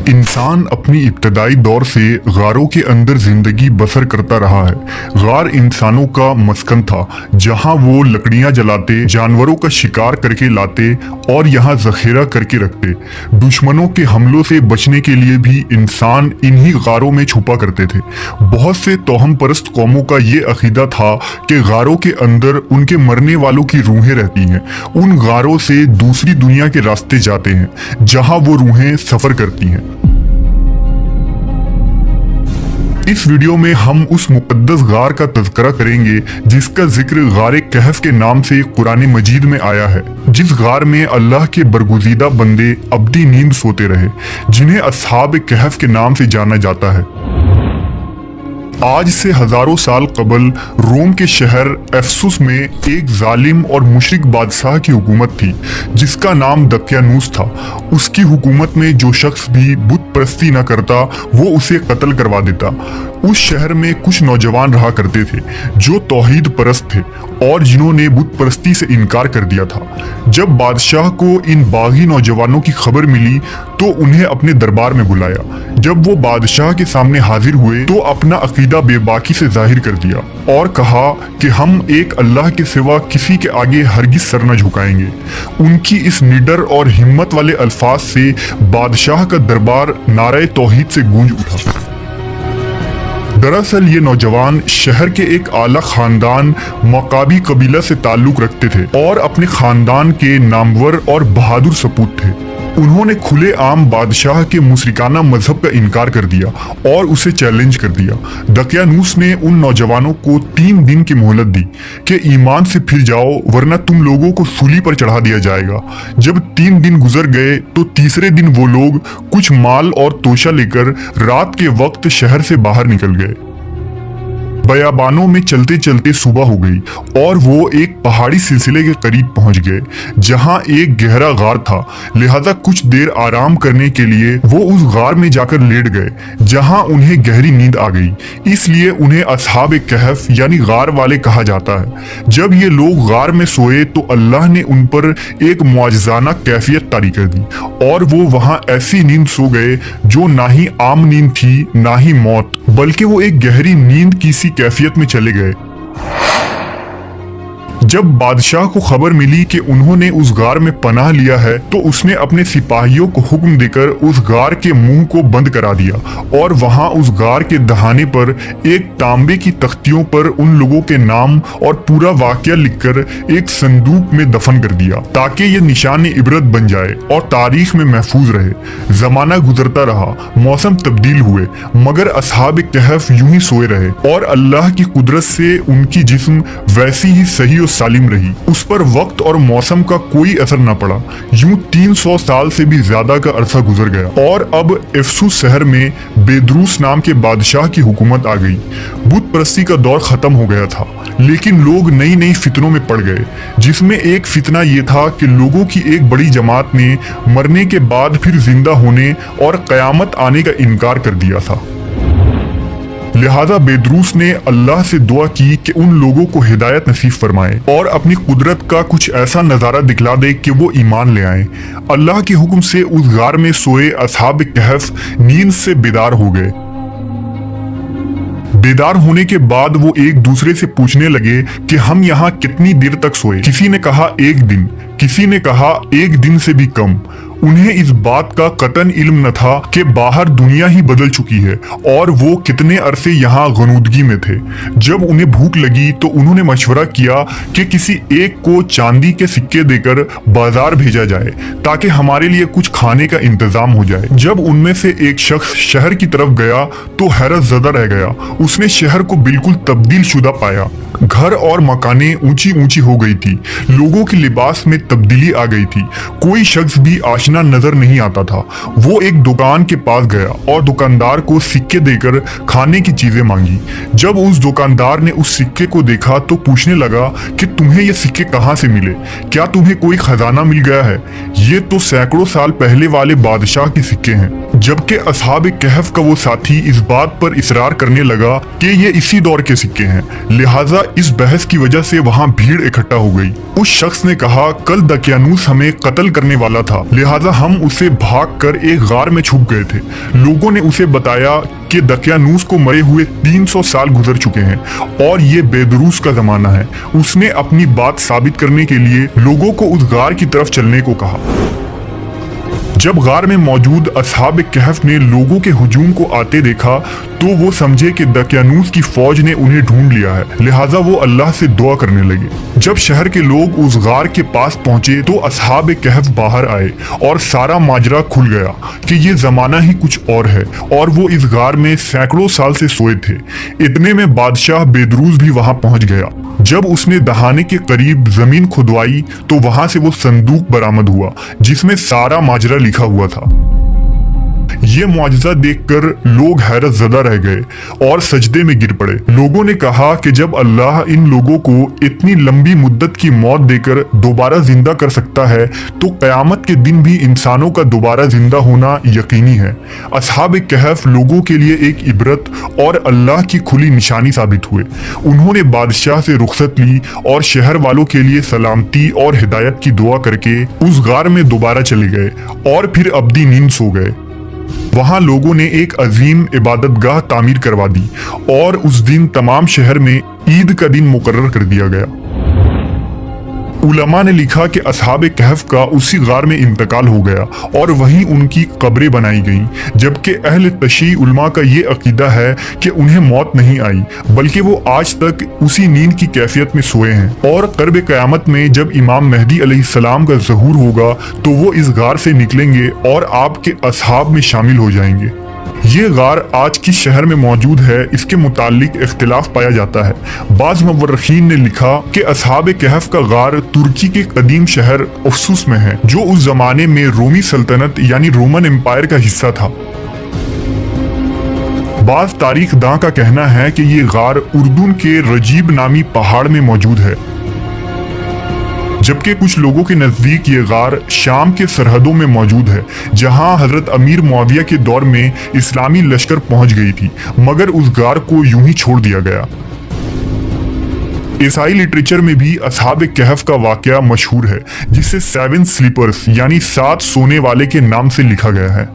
इंसान अपनी इब्तदाई दौर से गारों के अंदर जिंदगी बसर करता रहा है। गार इंसानों का मस्कन था, जहां वो लकड़ियां जलाते, जानवरों का शिकार करके लाते और यहां जखीरा करके रखते। दुश्मनों के हमलों से बचने के लिए भी इंसान इन्हीं गारों में छुपा करते थे। बहुत से तोहम परस्त कौमों का ये अकीदा था कि गारों के अंदर उनके मरने वालों की रूहें रहती हैं। उन गारों से दूसरी दुनिया के रास्ते जाते हैं, जहां वो रूहें सफर करती हैं। इस वीडियो में हम उस मुक़द्दस गार का तज़किरा करेंगे जिसका जिक्र गार कहफ के नाम से कुरान मजीद में आया है, जिस गार में अल्लाह के बरगुज़ीदा बंदे अब्दी नींद सोते रहे, जिन्हें अस्हाब कहफ के नाम से जाना जाता है। आज से हजारों साल कबल रोम के शहर एफसुस में एक जालिम और मुशरिक बादशाह की हुकूमत थी, जिसका नाम दकियानूस था। उसकी हुकूमत में जो शख्स भी बुत परस्ती न करता, वो उसे कत्ल करवा देता। उस शहर में कुछ नौजवान रहा करते थे जो तौहीद परस्त थे और जिन्होंने बुत परस्ती से इनकार कर दिया था। जब बादशाह को इन बागी नौजवानों की खबर मिली तो उन्हें अपने दरबार में बुलाया। जब वो बादशाह के सामने हाजिर हुए तो अपना अकीदा बेबाकी से जाहिर कर दिया और कहा कि हम एक अल्लाह के सिवा किसी के आगे हरगिज सर न झुकाएंगे। उनकी इस निडर और हिम्मत वाले अल्फाज से बादशाह का दरबार नारे तौहीद से गूंज उठा। दरअसल ये नौजवान शहर के एक आला खानदान मकाबी कबीला से ताल्लुक रखते थे और अपने खानदान के नामवर और बहादुर सपूत थे। उन्होंने खुले आम बादशाह के मुशरिकाना मजहब का इनकार कर दिया और उसे चैलेंज कर दिया। दकियानूस ने उन नौजवानों को 3 दिन की मोहलत दी कि ईमान से फिर जाओ, वरना तुम लोगों को सूली पर चढ़ा दिया जाएगा। जब 3 दिन गुजर गए तो तीसरे दिन वो लोग कुछ माल और तोशा लेकर रात के वक्त शहर से बाहर निकल गए। बयाबानों में चलते चलते सुबह हो गई और वो एक पहाड़ी सिलसिले के करीब पहुंच गए, जहां एक गहरा गार था। लिहाजा कुछ देर आराम करने के लिए वो उस गार में जाकर लेट गए, जहां उन्हें गहरी नींद आ गई। इसलिए उन्हें अस्हाब कहफ यानी गार वाले कहा जाता है। जब ये लोग गार में सोए तो अल्लाह ने उन पर एक मुआजिजाना कैफियत तारी कर दी और वो वहां ऐसी नींद सो गए जो ना ही आम नींद थी ना ही मौत, बल्कि वो एक गहरी नींद की सी कैफियत में चले गए। जब बादशाह को खबर मिली कि उन्होंने उस गार में पनाह लिया है तो उसने अपने सिपाहियों को हुक्म देकर उस गार के मुंह को बंद करा दिया और वहां उस गार के दहाने पर एक तांबे की तख्तियों पर उन लोगों के नाम और पूरा वाकया लिखकर एक संदूक में दफन कर दिया, ताकि ये निशान इबरत बन जाए और तारीख में महफूज रहे। जमाना गुजरता रहा, मौसम तब्दील हुए, मगर अस्हाब कहफ यूं ही सोए रहे और अल्लाह की कुदरत से उनकी जिस्म वैसी ही सही और सालिम रही। उस पर वक्त और मौसम का कोई असर न पड़ा। यूं 300 साल से भी ज्यादा का अरसा गुजर गया और अब एफसुस शहर में बेदरूस नाम के बादशाह की हुकूमत आ गई। बुत परस्ती का दौर खत्म हो गया था, लेकिन लोग नई नई फितनों में पड़ गए, जिसमें एक फितना ये था कि लोगों की एक बड़ी जमात ने मरने के बाद फिर जिंदा होने और कयामत आने का इनकार कर दिया था। लिहाजा बेदरूस ने अल्लाह से दुआ की कि उन लोगों को हिदायत नसीब फरमाए और अपनी कुदरत का कुछ ऐसा नजारा दिखला दे कि वो ईमान ले आए। अल्लाह के हुक्म से उस गार में सोए अस्हाब कहफ नींद से बेदार हो गए। बेदार होने के बाद वो एक दूसरे से पूछने लगे कि हम यहाँ कितनी देर तक सोए। किसी ने कहा 1 दिन, किसी ने कहा 1 दिन से भी कम। उन्हें इस बात का कतन इल्म न था कि बाहर दुनिया ही बदल चुकी है और वो कितने अरसे यहाँ गनूदगी में थे। जब उन्हें भूख लगी तो उन्होंने मशवरा किया कि किसी एक को चांदी के सिक्के देकर बाजार भेजा जाए ताकि हमारे लिए कुछ खाने का इंतजाम हो जाए। जब उनमें से एक शख्स शहर की तरफ गया तो हैरत ज़दा रह गया। उसने शहर को बिल्कुल तब्दील शुदा पाया। घर और मकानें ऊंची ऊंची हो गई थी, लोगों के लिबास में तब्दीली आ गई थी, कोई शख्स भी आशना नजर नहीं आता था। वो एक दुकान के पास गया और दुकानदार को सिक्के देकर खाने की चीजें मांगी। जब उस दुकानदार ने उस सिक्के को देखा तो पूछने लगा कि तुम्हें ये सिक्के कहाँ से मिले, क्या तुम्हें कोई खजाना मिल गया है? ये तो सैकड़ों साल पहले वाले बादशाह के सिक्के हैं। जबकि अस्हाब कहफ का वो साथी इस बात पर इसरार करने लगा कि ये इसी दौर के सिक्के हैं। लिहाजा इस बहस की वजह से वहाँ भीड़ इकट्ठा हो गई। उस शख्स ने कहा, कल दकियानूस हमें कत्ल करने वाला था, लिहाजा लिहाजा हम उसे भागकर एक गार में छुप गए थे। लोगों ने उसे बताया कि दकियानूस को मरे हुए 300 साल गुजर चुके हैं और ये बेदरूस का जमाना है। उसने अपनी बात साबित करने के लिए लोगों को उस गार की तरफ चलने को कहा। जब गार में मौजूद असहाब कहफ ने लोगों के हुजूम को आते देखा तो वो समझे कि दकियानूस की फौज ने उन्हें ढूंढ लिया है, लिहाजा वो अल्लाह से दुआ करने लगे। जब शहर के लोग उस गार के पास पहुंचे तो असहाब कहफ बाहर आए और सारा माजरा खुल गया कि ये जमाना ही कुछ और है और वो इस गार में सैकड़ों साल से सोए थे। इतने में बादशाह बेदरूस भी वहां पहुंच गया। जब उसने दहाने के करीब जमीन खुदवाई तो वहां से वो संदूक बरामद हुआ जिसमें सारा माजरा लिखा हुआ था। ये मुआजिजा देखकर लोग हैरत ज़दा रह गए और सजदे में गिर पड़े। लोगों ने कहा कि जब अल्लाह इन लोगों को इतनी लंबी मुद्दत की मौत देकर दोबारा जिंदा कर सकता है तो क़यामत के दिन भी इंसानों का दोबारा जिंदा होना यकीनी है। असहाब कहफ लोगों के लिए एक इबरत और अल्लाह की खुली निशानी साबित हुए। उन्होंने बादशाह से रुखसत ली और शहर वालों के लिए सलामती और हिदायत की दुआ करके उस गार में दोबारा चले गए और फिर अब्दी नींद सो गए। वहां लोगों ने एक अजीम इबादतगाह तामीर करवा दी और उस दिन तमाम शहर में ईद का दिन मुकर्रर कर दिया गया। उलमा ने लिखा कि असहाब कहफ का उसी गार में इंतकाल हो गया और वहीं उनकी कब्रें बनाई गईं, जबकि अहले तशय्युई उलमा का ये अकीदा है कि उन्हें मौत नहीं आई बल्कि वो आज तक उसी नींद की कैफियत में सोए हैं और क़र्ब क़यामत में जब इमाम मेहदी अलैहिस्सलाम का ज़हूर होगा तो वो इस गार से निकलेंगे और आपके असहाब में शामिल हो जाएंगे। ये गार आज किस शहर में मौजूद है इसके मुतालिक इख्तिलाफ पाया जाता है। बाज़ मुवर्रिखीन ने लिखा कि असहाब कहफ का गार तुर्की के कदीम शहर अफसूस में है जो उस जमाने में रोमी सल्तनत यानी रोमन एम्पायर का हिस्सा था। बाज़ तारीख दां का कहना है कि ये गार उर्दून के रजीब नामी पहाड़ में मौजूद है, जबकि कुछ लोगों के नज़दीक ये गार शाम के सरहदों में मौजूद है जहां हजरत अमीर मुआविया के दौर में इस्लामी लश्कर पहुंच गई थी, मगर उस गार को यूं ही छोड़ दिया गया। ईसाई लिटरेचर में भी असहाब कहफ का वाकया मशहूर है जिसे 7 स्लीपर्स यानी 7 सोने वाले के नाम से लिखा गया है।